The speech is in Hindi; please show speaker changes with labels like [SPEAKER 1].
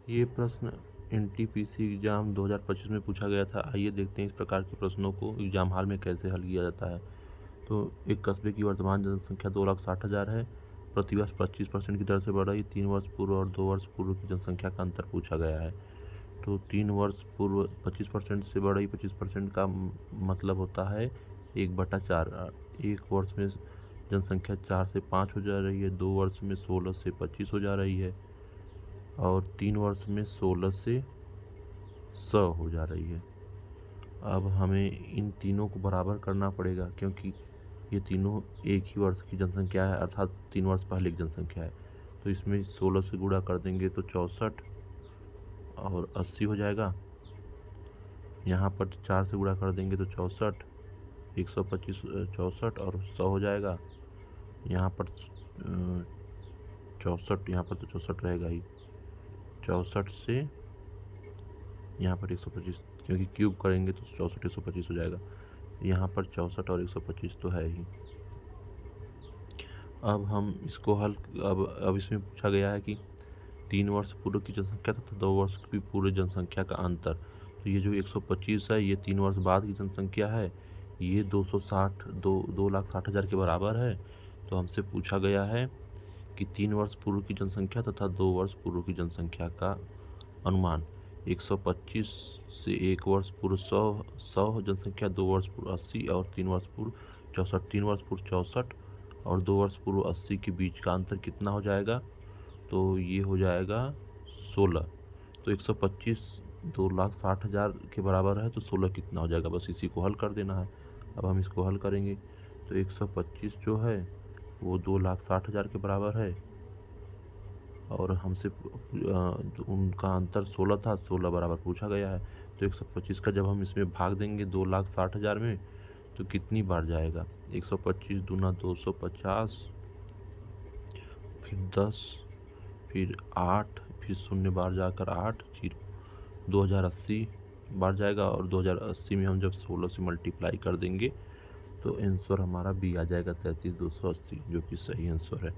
[SPEAKER 1] ये प्रश्न एनटीपीसी एग्ज़ाम 2025 में पूछा गया था। आइए देखते हैं इस प्रकार के प्रश्नों को एग्ज़ाम हॉल में कैसे हल किया जाता है। तो एक कस्बे की वर्तमान जनसंख्या 2,60,000 है। प्रतिवर्ष 25% की दर से बढ़ रही। 3 वर्ष पूर्व और 2 वर्ष पूर्व की जनसंख्या का अंतर पूछा गया है। तो 3 वर्ष पूर्व 25% से बढ़ रही। 25% का मतलब होता है 1/4। 1 वर्ष में जनसंख्या 4 से 5 हो जा रही है। 2 वर्ष में 16 से 25 हो जा रही है और 3 वर्ष में 16 से 100 हो जा रही है। अब हमें इन तीनों को बराबर करना पड़ेगा क्योंकि ये तीनों एक ही वर्ष की जनसंख्या है, अर्थात 3 वर्ष पहले की जनसंख्या है। तो इसमें 16 से गुणा कर देंगे तो 64 और 80 हो जाएगा। यहाँ पर 4 से गुणा कर देंगे तो 64, 125 64 और 100 हो जाएगा। यहाँ पर 64, यहाँ पर तो 64 रहेगा ही। 64 से यहाँ पर 125, क्योंकि क्यूब करेंगे तो 64 125 हो जाएगा। यहाँ पर 64 और 125 तो है ही। अब हम इसको हल अब इसमें पूछा गया है कि 3 वर्ष पूर्व की जनसंख्या तथा 2 वर्ष की पूर्व जनसंख्या का अंतर। तो ये जो 125 है ये 3 वर्ष बाद की जनसंख्या है। ये 2,60,000 के बराबर है। तो हमसे पूछा गया है कि 3 वर्ष पूर्व की जनसंख्या तथा 2 वर्ष पूर्व की जनसंख्या का अनुमान। 125 से 1 वर्ष पूर्व 100 जनसंख्या, 2 वर्ष पूर्व 80 और 3 वर्ष पूर्व 64। 3 वर्ष पूर्व 64 और 2 वर्ष पूर्व 80 के बीच का अंतर कितना हो जाएगा? तो ये हो जाएगा 16। तो 125 2,60,000 के बराबर है तो 16 कितना हो जाएगा? बस इसी को हल कर देना है। अब हम इसको हल करेंगे तो 125 जो है वो 2,60,000 के बराबर है और हमसे उनका अंतर 16 था। 16 बराबर पूछा गया है। तो 125 का जब हम इसमें भाग देंगे 2,60,000 में तो कितनी बार जाएगा? 125 दूना 250, फिर 10, फिर 8, फिर 0 बार जाकर 8, 2080 बार जाएगा और 2080 में हम जब 16 से मल्टीप्लाई कर देंगे तो आंसर हमारा बी आ जाएगा 33,280, जो कि सही आंसर है।